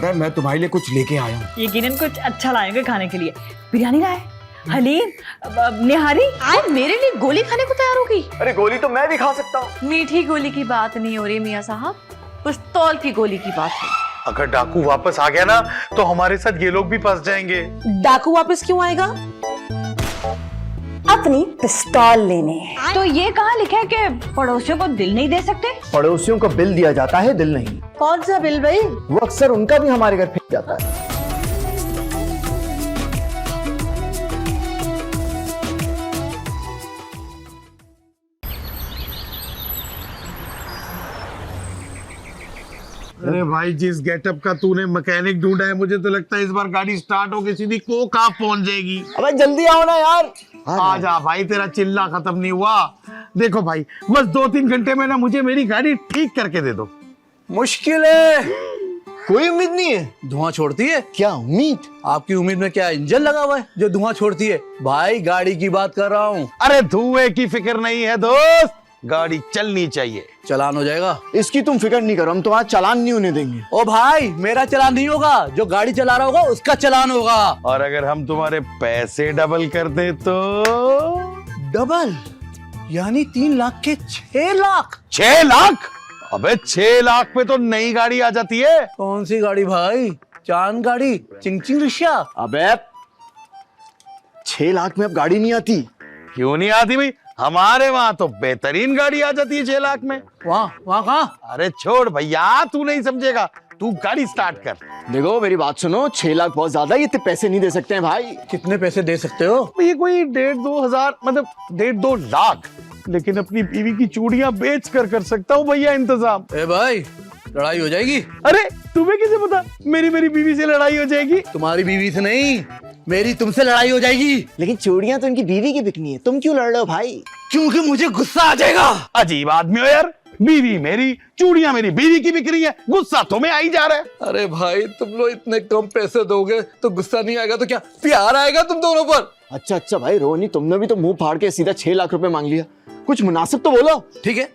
पता है मैं तुम्हारे लिए कुछ लेके आया हूँ। यकीनन कुछ अच्छा लाएंगे खाने के लिए। बिरयानी लाए, हलीम, निहारी। तो मेरे लिए गोली खाने को तैयार हो गई? अरे गोली तो मैं भी खा सकता हूँ। मीठी गोली की बात नहीं हो रही मियाँ साहब, पिस्तौल की गोली की बात है। अगर डाकू वापस आ गया ना तो हमारे साथ ये लोग भी फंस जाएंगे। डाकू वापस क्यों आएगा? अपनी पिस्तौल लेने। तो ये कहाँ लिखा है कि पड़ोसियों को दिल नहीं दे सकते? पड़ोसियों को बिल दिया जाता है, दिल नहीं। कौन सा बिल भाई? वो अक्सर उनका भी हमारे घर फेंक जाता है। अरे भाई जिस गेटअप का तूने मैकेनिक ढूंढा है मुझे तो लगता है इस बार गाड़ी स्टार्ट होके सीधी कोका पहुंच जाएगी। अबे जल्दी आओ ना यार। आ जा भाई, तेरा चिल्ला खत्म नहीं हुआ। देखो भाई बस 2-3 घंटे में ना मुझे मेरी गाड़ी ठीक करके दे दो। मुश्किल है, कोई उम्मीद नहीं है। धुआं छोड़ती है? क्या उम्मीद? आपकी उम्मीद में क्या इंजन लगा हुआ है जो धुआं छोड़ती है? भाई गाड़ी की बात कर रहा हूँ। अरे धुएं की फिक्र नहीं है दोस्त, गाड़ी चलनी चाहिए। चालान हो जाएगा। इसकी तुम फिक्र नहीं करो, हम तुम्हारा चालान नहीं होने देंगे। ओ भाई मेरा चालान नहीं होगा, जो गाड़ी चला रहा होगा उसका चालान होगा। और अगर हम तुम्हारे पैसे डबल कर दे तो? डबल यानी 3 लाख के 6 लाख। 6 लाख? अबे 6 लाख पे तो नई गाड़ी आ जाती है। कौन सी गाड़ी भाई? चांद गाड़ी, चिंग रिक्शा? अबे 6 लाख में अब गाड़ी नहीं आती। क्यों नहीं आती भाई? हमारे वहां तो बेहतरीन गाड़ी आ जाती है 6 लाख में। वहाँ कहाँ? अरे छोड़ भैया, तू नहीं समझेगा, तू गाड़ी स्टार्ट कर। देखो मेरी बात सुनो, 6 लाख बहुत ज्यादा, ये इतने पैसे नहीं दे सकते हैं भाई। कितने पैसे दे सकते हो? ये कोई 1.5-2 हजार, मतलब 1.5-2 लाख। लेकिन अपनी बीवी की चूड़ियां बेच कर सकता हूँ भैया इंतजाम। ए भाई लड़ाई हो जाएगी। अरे तुम्हें कैसे पता मेरी बीवी से लड़ाई हो जाएगी? तुम्हारी बीवी से नहीं, मेरी तुमसे लड़ाई हो जाएगी। लेकिन चूड़ियां तो इनकी बीवी की बिकनी है, तुम क्यों लड़ रहे हो भाई? क्योंकि मुझे गुस्सा आ जाएगा। अजीब आदमी हो यार, बीवी मेरी, चूड़ियां मेरी बीवी की बिक रही है, गुस्सा तुम्हें आ ही जा रहा है। अरे भाई तुम लोग इतने कम पैसे दोगे तो गुस्सा नहीं आएगा तो क्या प्यार आएगा तुम दोनों पर? अच्छा भाई रोनी, तुमने भी तो मुंह फाड़ के सीधा 6 लाख रुपए मांग लिया। कुछ मुनासिब तो बोलो। ठीक है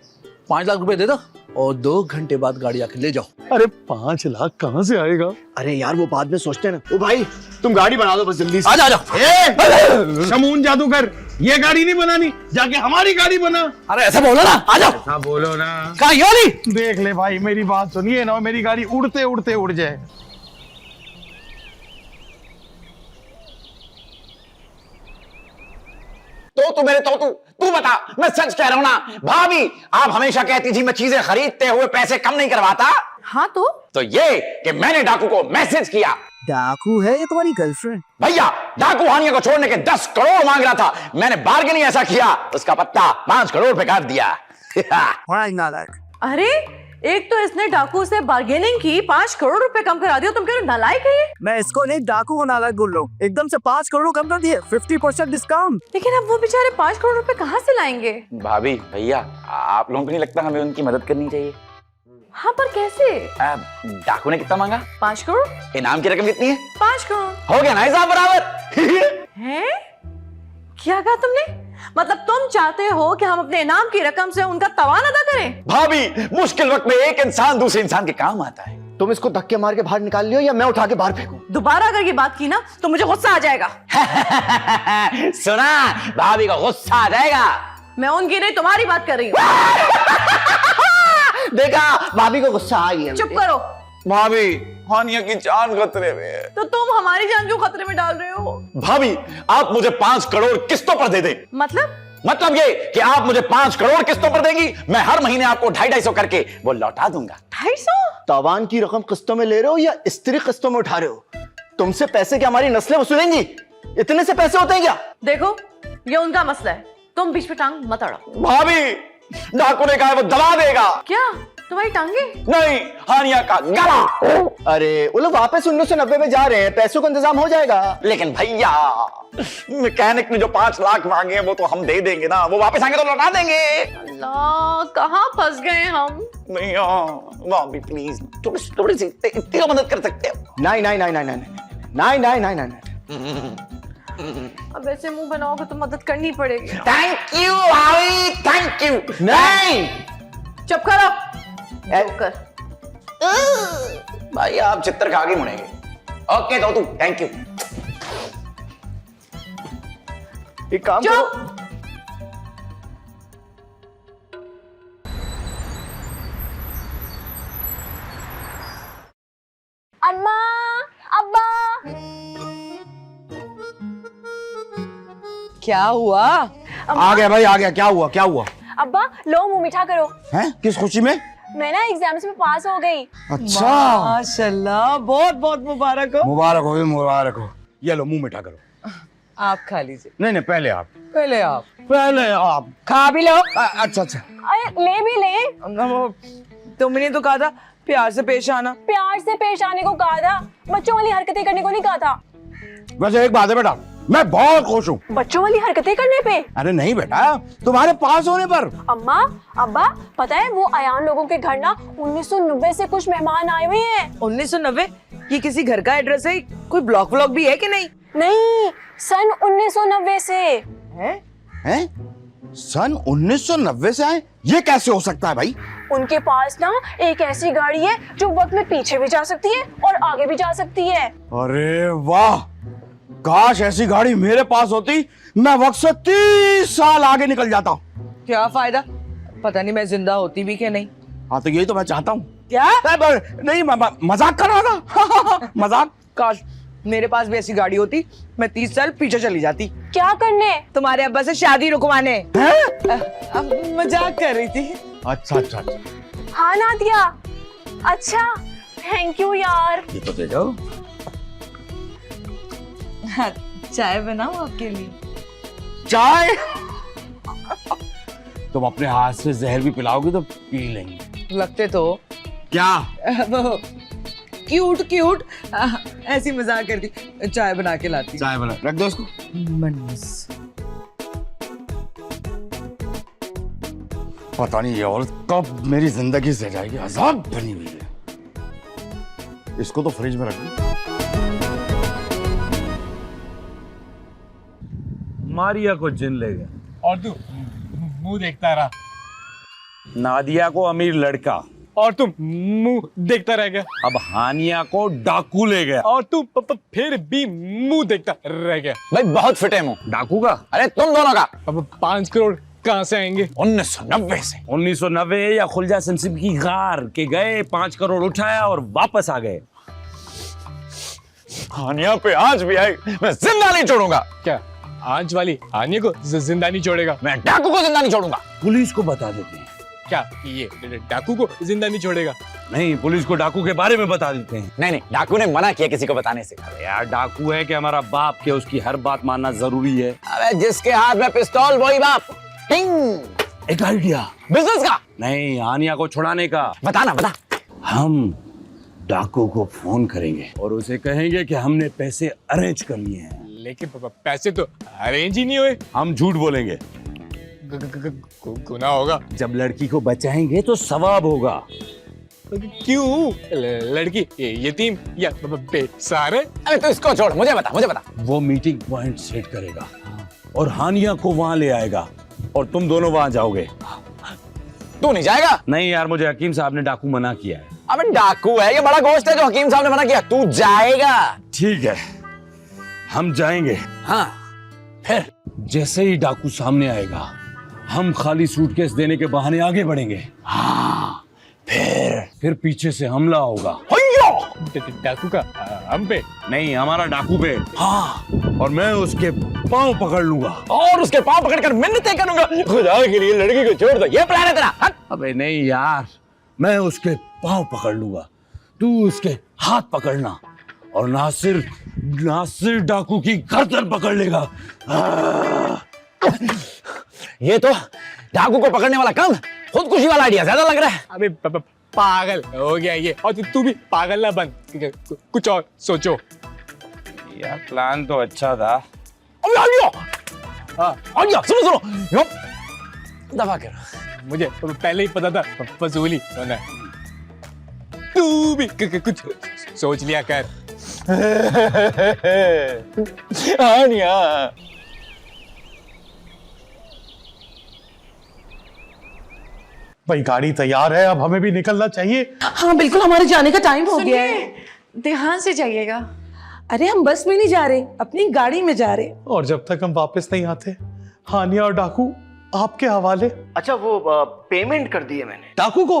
5 लाख रुपए दे दो और 2 घंटे बाद गाड़ी आके ले जाओ। अरे 5 लाख कहाँ से आएगा? अरे यार वो बाद में सोचते हैं ना। ओ भाई तुम गाड़ी बना दो बस जल्दी से। आ जाओ। शमून जादूगर, ये गाड़ी नहीं बनानी, जाके हमारी गाड़ी बना। अरे ऐसा बोलो ना, आ जाओ। हाँ बोलो ना। कहाँ ये वाली? देख ले भाई मेरी बात सुनिए ना, मेरी गाड़ी उड़ते उड़ते उड़ जाए। तो मेरे तू बता, मैं सच कह रहा हूं ना। भाभी आप हमेशा कहती थी मैं चीजें खरीदते हुए पैसे कम नहीं करवाता। हाँ तो ये कि मैंने डाकू को मैसेज किया। डाकू है ये तुम्हारी गर्लफ्रेंड? भैया डाकू हानिया को छोड़ने के 10 करोड़ मांग रहा था, मैंने बार्गेनिंग ऐसा किया उसका पत्ता 5 करोड़ पे काट दिया। अरे एक तो इसने डाकू से बार्गेनिंग की, 5 करोड़ रुपए कम करा दिया। तुम कह रहे हो नालायक है ये? मैं इसको नहीं डाकू को नालायक बोल रहा हूँ। एकदम से 5 करोड़ कम कर दिए, 50% डिस्काउंट। लेकिन अब वो बेचारे 5 करोड़ रुपए कहाँ से लाएंगे? भाभी भैया आप लोगों को नहीं लगता हमें उनकी मदद करनी चाहिए? हाँ पर कैसे? डाकू ने कितना मांगा? 5 करोड़। इनाम की रकम कितनी है? 5 करोड़। हो गया ना हिसाब बराबर। हैं? क्या कहा तुमने? मतलब तुम चाहते हो कि हम अपने इनाम की रकम से उनका तवान अदा करें? भाभी मुश्किल वक्त में एक इंसान दूसरे इंसान के काम आता है। तुम इसको धक्के मार के बाहर निकाल लियो या मैं उठा के बाहर फेंकूं? दोबारा अगर ये बात की ना तो मुझे गुस्सा आ जाएगा। सुना, भाभी का गुस्सा आ जाएगा। मैं उनकी नहीं तुम्हारी बात कर रही हूँ। देखा भाभी को गुस्सा आ गया। चुप करो। भाभी हानिया की जान खतरे में है। तो तुम हमारी जान क्यों खतरे में डाल रहे हो? भाभी आप मुझे 5 करोड़ किस्तों पर दे दें। मतलब ये कि आप मुझे 5 करोड़ किस्तों पर देंगी, मैं हर महीने आपको 250 करके वो लौटा दूंगा। 250? तावान की रकम किस्तों में ले रहे हो या स्त्री किस्तों में उठा रहे हो? तुमसे पैसे क्या हमारी नस्लें वसूलेंगी? इतने से पैसे होते हैं क्या? देखो ये उनका मसला है, तुम बीच में टांग मत अड़ाओ। भाभी डाकू ने कहा वो दबा देगा। क्या तुम्हारी टांगे? नहीं, हानिया का गला। अरे वो लोग वापस 1990 में जा रहे हैं, पैसों का इंतजाम हो जाएगा। लेकिन भैया मैकेनिक ने जो 5 लाख मांगे हैं वो तो हम दे देंगे ना, वो वापस आएंगे तो लौटा देंगे। अल्लाह कहाँ फंस गए हम। भैया भाभी प्लीज थोड़ी सी इतनी मदद कर सकते हो? नहीं नहीं नहीं नहीं नहीं नहीं नहीं नहीं। अब ऐसे मुंह बनाओगे तो मदद करनी पड़ेगी। थैंक यू भाभी, थैंक यू। नहीं चुप करो जोकर। भाई आप चित्तर खा के मुड़ेंगे। ओके तो तू थैंक यू। एक काम करो, अम्मा, अब्बा। क्या हुआ? आ गया भाई, आ गया। क्या हुआ, क्या हुआ? अब्बा लो मुंह मीठा करो। हैं? किस खुशी में? मैं ना एग्जाम्स में पास हो गई। अच्छा, माशाल्लाह, बहुत बहुत मुबारक हो। मुबारक हो, मुबारक हो। ये लो मुंह मिठा करो। आप खा लीजिए। नहीं नहीं, पहले आप, पहले आप पहले आप। खा भी लो। अच्छा अच्छा। अरे ले भी ले। तुमने तो कहा था प्यार से पेश आना। प्यार से पेश आने को कहा था, बच्चों वाली हरकतें करने को नहीं कहा था। वैसे एक बात है बेटा, मैं बहुत खुश हूँ। बच्चों वाली हरकतें करने पे? अरे नहीं बेटा, तुम्हारे पास होने पर। अम्मा, अब्बा, पता है वो अयान लोगों के घर ना 1990 से कुछ मेहमान आए हुए हैं। 1990? ये किसी घर का एड्रेस है? कोई ब्लॉक व्लॉक भी है कि नहीं? नहीं, सन 1990 से। हैं? सन 1990 से आए? ये कैसे हो सकता है भाई? उनके पास ना एक ऐसी गाड़ी है जो वक्त में पीछे भी जा सकती है और आगे भी जा सकती है। अरे वाह, काश ऐसी गाड़ी मेरे पास होती, मैं वक्त से 30 साल आगे निकल जाता। क्या फायदा, पता नहीं मैं जिंदा होती भी कि नहीं। हाँ तो यही तो मैं चाहता हूँ। क्या? नहीं, मजाक कर रहा था। मजाक। काश मेरे पास भी ऐसी गाड़ी होती, मैं 30 साल पीछे चली जाती। क्या करने? तुम्हारे अब्बा से शादी रुकवाने। अब मजाक कर रही थी। अच्छा अच्छा अच्छा। हाँ नादिया, अच्छा, थैंक यू यार। ये तो दे जाओ। चाय बनाओ आपके लिए। चाय? तुम अपने हाथ से जहर भी पिलाओगे तो पी लेंगे। लगते तो क्या? वो क्यूट क्यूट ऐसी मजाक कर दी। चाय बना के लाती। चाय बना रख दो इसको। मनस। पता नहीं ये औरत कब मेरी जिंदगी से जाएगी, अजाब बनी हुई है। इसको तो फ्रिज में रख दो। मारिया को जिन ले गया और तू मुंह देखता रहा। नादिया को अमीर लड़का और तुम मुंह देखता रह गया। अब हानिया को डाकू ले गया और तू फिर भी मुंह देखता रह गया। भाई बहुत फिटे मुंह। डाकू का? अरे तुम दोनों का। अब 5 करोड़ कहाँ से आएंगे? 1990 से। 1990 या खुलजा सिमसिम की गार के गए, 5 करोड़ उठाया और वापस आ गए। हानिया पे आज भी आई, मैं जिंदा नहीं छोड़ूंगा। क्या आज वाली हानिया को जिंदा नहीं छोड़ेगा? मैं डाकू को जिंदा नहीं छोड़ूंगा। पुलिस को बता देते हैं। क्या ये डाकू को जिंदा नहीं छोड़ेगा? नहीं, पुलिस को डाकू के बारे में बता देते हैं। नहीं नहीं, डाकू ने मना किया किसी को बताने से। अरे यार, डाकू है कि हमारा बाप के, उसकी हर बात मानना जरूरी है। अबे जिसके हाथ में पिस्तौल वही बाप। टिंग। एक आइडिया। बिजनेस का? नहीं, हानिया को छुड़ाने का। बताना बता। हम डाकू को फोन करेंगे और उसे कहेंगे कि हमने पैसे अरेंज कर लिए हैं। लेकिन पैसे तो अरेंज ही नहीं हुए। हम झूठ बोलेंगे। गुनाह होगा। जब लड़की को बचाएंगे तो सवाब होगा। क्यों? लड़की यतीम या बेसहारा? अरे तो इसको छोड़, मुझे बता, मुझे बता। वो मीटिंग पॉइंट सेट करेगा और हानिया को वहां ले आएगा और तुम दोनों वहां जाओगे। तू नहीं जाएगा? नहीं यार, मुझे हकीम साहब ने डाकू मना किया है। अबे डाकू है, ये बड़ा गोश्त है जो हकीम साहब ने मना किया। तू जाएगा? ठीक है, हम जाएंगे। हाँ, फिर? जैसे ही डाकू सामने आएगा, हम खाली सूटकेस देने के बहाने आगे बढ़ेंगे। हाँ, फिर पीछे से हमला होगा। डाकू का हम पे? नहीं, हमारा डाकू पे। हाँ, और मैं उसके पांव पकड़ लूंगा और उसके पांव पकड़कर मिन्नतें करूंगा। खुदा के लिए लड़की को छोड़ दो, ये प्लान है तेरा? हट। अबे नहीं यार, मैं उसके पांव पकड़ लूंगा, तू उसके हाथ पकड़ना और नासिर डाकू की गर्दन पकड़ लेगा। ये तो डाकू को पकड़ने वाला काम खुदकुशी वाला आइडिया ज्यादा लग रहा है। अबे पागल हो गया ये। और तू भी पागल ना बन, कुछ और सोचो। यार प्लान तो अच्छा था। सुनो दबा कर। मुझे पहले ही पता था फजूली होना है। तू भी कुछ सोच लिया कर। हानिया, भाई गाड़ी तैयार है, अब हमें भी निकलना चाहिए। हाँ बिल्कुल, हमारे जाने का टाइम हो गया है। ध्यान से जाइएगा। अरे हम बस में नहीं जा रहे, अपनी गाड़ी में जा रहे। और जब तक हम वापस नहीं आते, हानिया और डाकू आपके हवाले। अच्छा वो पेमेंट कर दी है मैंने डाकू को?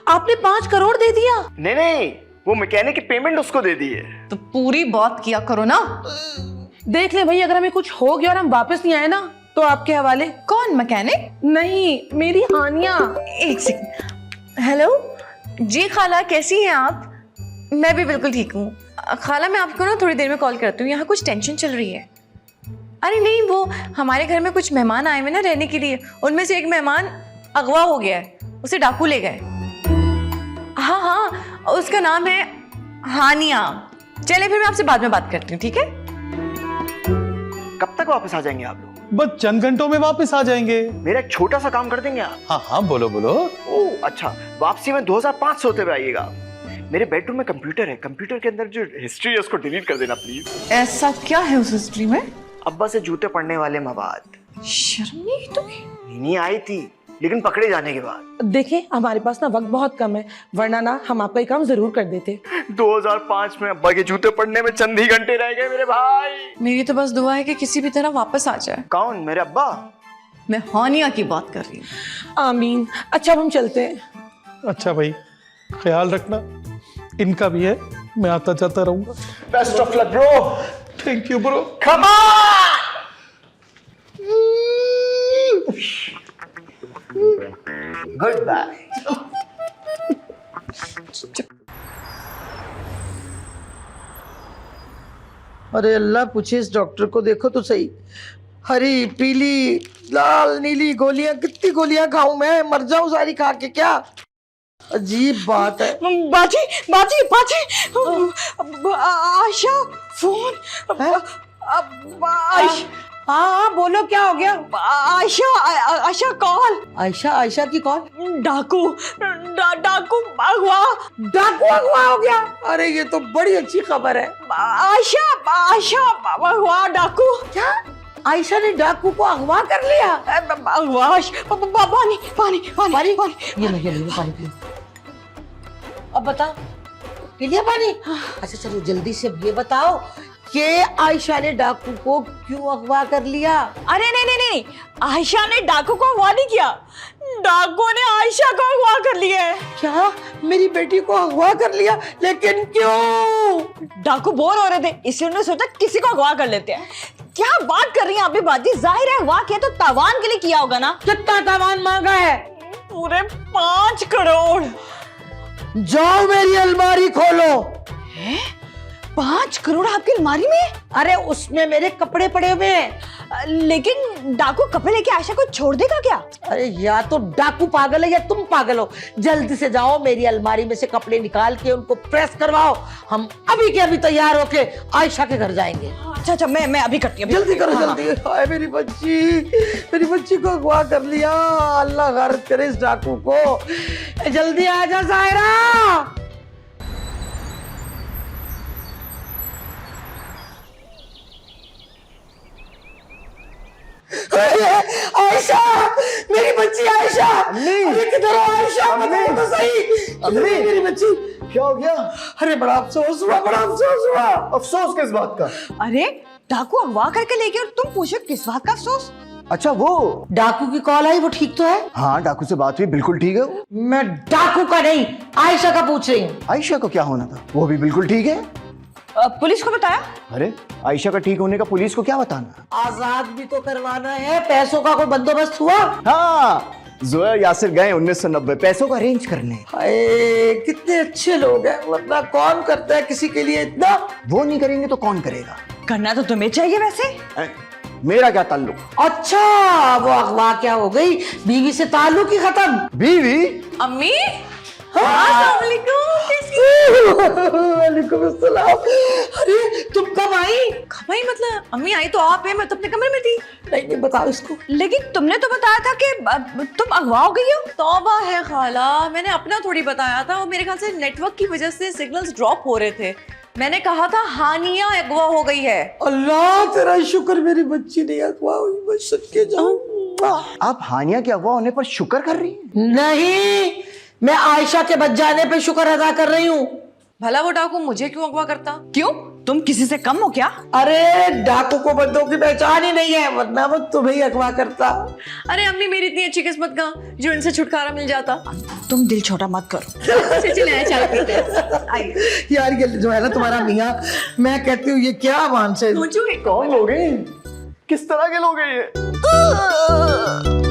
आपने 5 करोड़ दे दिया? नहीं नहीं, वो मैकेनिक की पेमेंट उसको दे दी है। तो पूरी बात किया करो ना। देख ले भाई, अगर हमें कुछ हो गया और हम वापस नहीं आए ना तो आपके हवाले। कौन मैकेनिक? नहीं, मेरी हानिया। एक सेकंड। हेलो जी खाला, कैसी हैं आप? मैं भी बिल्कुल ठीक हूँ खाला। मैं आपको ना थोड़ी देर में कॉल करती हूँ, यहाँ कुछ टेंशन चल रही है। अरे नहीं, वो हमारे घर में कुछ मेहमान आए हुए ना रहने के लिए, उनमें से एक मेहमान अगवा हो गया है, उसे डाकू ले गए। हाँ हाँ, उसका नाम है हानिया। चले फिर मैं आपसे बाद में बात करती हूँ, ठीक है? कब तक वापस आ जाएंगे आप लोग? बस चंद घंटों में वापस आ जाएंगे। मेरा एक छोटा सा काम कर देंगे आप? हाँ हाँ, बोलो बोलो। ओह अच्छा, वापसी में 2500 होते हुए आइएगा। मेरे बेडरूम में कंप्यूटर है, कंप्यूटर के अंदर जो हिस्ट्री है उसको डिलीट कर देना प्लीज। ऐसा क्या है उस हिस्ट्री में? अब्बा से जूते पड़ने वाले मवाद। शर्म नहीं तुम्हें? नहीं आई थी, लेकिन पकड़े जाने के बाद। देखिए हमारे पास ना वक्त बहुत कम है, वरना ना हम आपका ये काम जरूर कर देते। 2005 में अब्बा के जूते पड़ने में चंद ही घंटे रह गए मेरे भाई। मेरी तो बस दुआ है कि किसी भी तरह वापस आ जाए। कौन? मेरे अब्बा? मैं हानिया की बात कर रही हूँ। आमीन। अच्छा अब हम चलते हैं। अच्छा भाई, ख्याल रखना, इनका भी है, मैं आता जाता रहूंगा। Best of luck bro. Thank you bro. Come on. Good bye. अरे अल्लाह, पूछे इस डॉक्टर को, देखो तो सही। हरी पीली लाल नीली गोलियां, कितनी गोलियां खाऊं मैं? मर जाऊं सारी खा के क्या? अजीब बात है। बाजी बाजी बाजी, आयशा फोन। हाँ बोलो, क्या हो गया? आयशा कॉल। आयशा की कॉल? डाकू अगवा हो गया। अरे ये तो बड़ी अच्छी खबर है। आयशा अगवा, डाकू। क्या? आयशा ने डाकू को अगवा कर लिया? अगवा। पानी पानी पानी पानी, ये नहीं पानी पी। अब बताओ, पी लिया पानी? अच्छा चलो जल्दी से ये बताओ कि आयशा ने डाकू को क्यों अगवा कर लिया? अरे नहीं, आयशा ने डाकू को अगवा नहीं किया, डाकू ने आयशा को अगवा कर लिया है। क्या? मेरी बेटी को अगवा कर लिया? लेकिन क्यों? डाकू बोर हो रहे थे, इसलिए उन्होंने सोचा किसी को अगवा कर लेते हैं। क्या बात कर रही हैं आप भी बाजी? जाहिर है अगवा किया तो तावान के लिए किया होगा ना। कितना तावान मांगा है? पूरे 5 करोड़। जाओ मेरी अलमारी खोलो। 5 करोड़ आपकी अलमारी में? अरे उसमें मेरे कपड़े पड़े हुए हैं। लेकिन डाकू कपड़े लेके आयशा को छोड़ देगा क्या? अरे या तो डाकू पागल है या तुम पागल हो। जल्दी से जाओ, मेरी अलमारी में से कपड़े निकाल के उनको प्रेस करवाओ। हम अभी के अभी तैयार होके आयशा के घर जाएंगे। अच्छा मैं अभी करती हूँ। जल्दी करो जल्दी। हाय मेरी बच्ची को अगवा कर लिया। अल्लाह गारत करे इस डाकू को। जल्दी आ जा सायरा। आयशा, मेरी बच्ची आयशा। अरे किधर हो आयशा? बताओ तो सही। मेरी बच्ची। क्या हो गया? अरे बड़ा अफसोस हुआ। अफसोस किस बात का? अरे डाकू अगवा करके ले गए और तुम पूछो किस बात का अफसोस? अच्छा वो डाकू की कॉल आई, वो ठीक तो है? हाँ, डाकू से बात हुई, बिल्कुल ठीक है वो। मैं डाकू का नहीं, आयशा का पूछ रही हूँ। आयशा को क्या होना था? वो भी बिल्कुल ठीक है। पुलिस को बताया? अरे आयशा का ठीक होने का पुलिस को क्या बताना? आजाद भी तो करवाना है। पैसों का कोई बंदोबस्त हुआ? हाँ, जोया यासिर गए 1990 पैसों का अरेंज करने। हाय कितने अच्छे लोग हैं, वरना कौन करता है किसी के लिए इतना? वो नहीं करेंगे तो कौन करेगा? करना तो तुम्हें चाहिए वैसे। मेरा क्या ताल्लुक? अच्छा वो अगवा क्या हो गई? बीवी से ताल्लुक ही खत्म? बीवी? अम्मी वालेकुम अस्सलाम। अरे तुम कब आई? मतलब अम्मी आई तो आप है, मैं तो अपने कमरे में थी। नहीं बताओ इसको। लेकिन तुमने तो बताया था कि तुम अगवा हो गई हो। तौबा है खाला, मैंने अपना थोड़ी बताया था, और मेरे ख्याल से नेटवर्क की वजह से सिग्नल्स ड्रॉप हो रहे थे। मैंने कहा था हानिया अगवा हो गई है। अल्लाह तेरा शुक्र, मेरी बच्ची नहीं अगवा हुई। मैं सच के जाऊं। आप हानिया के अगवा होने पर शुक्र कर रही हैं? नहीं, मैं आयशा के बच जाने पे शुक्र अदा कर रही हूँ। भला वो डाकू मुझे क्यों अगवा करता? क्यों, तुम किसी से कम हो क्या? अरे डाकू को बंदों की पहचान ही नहीं है, वरना वो तुम्हें ही अगवा करता। अरे अम्मी, मेरी इतनी अच्छी किस्मत का जो इनसे छुटकारा मिल जाता। तुम दिल छोटा मत करो। चले चाय पीते हैं। आइए। यार ये जो है ना तुम्हारा मियाँ, मैं कहती हूँ ये क्या मान से सोचो कौन लोग हैं? किस तरह के लोग हैं ये?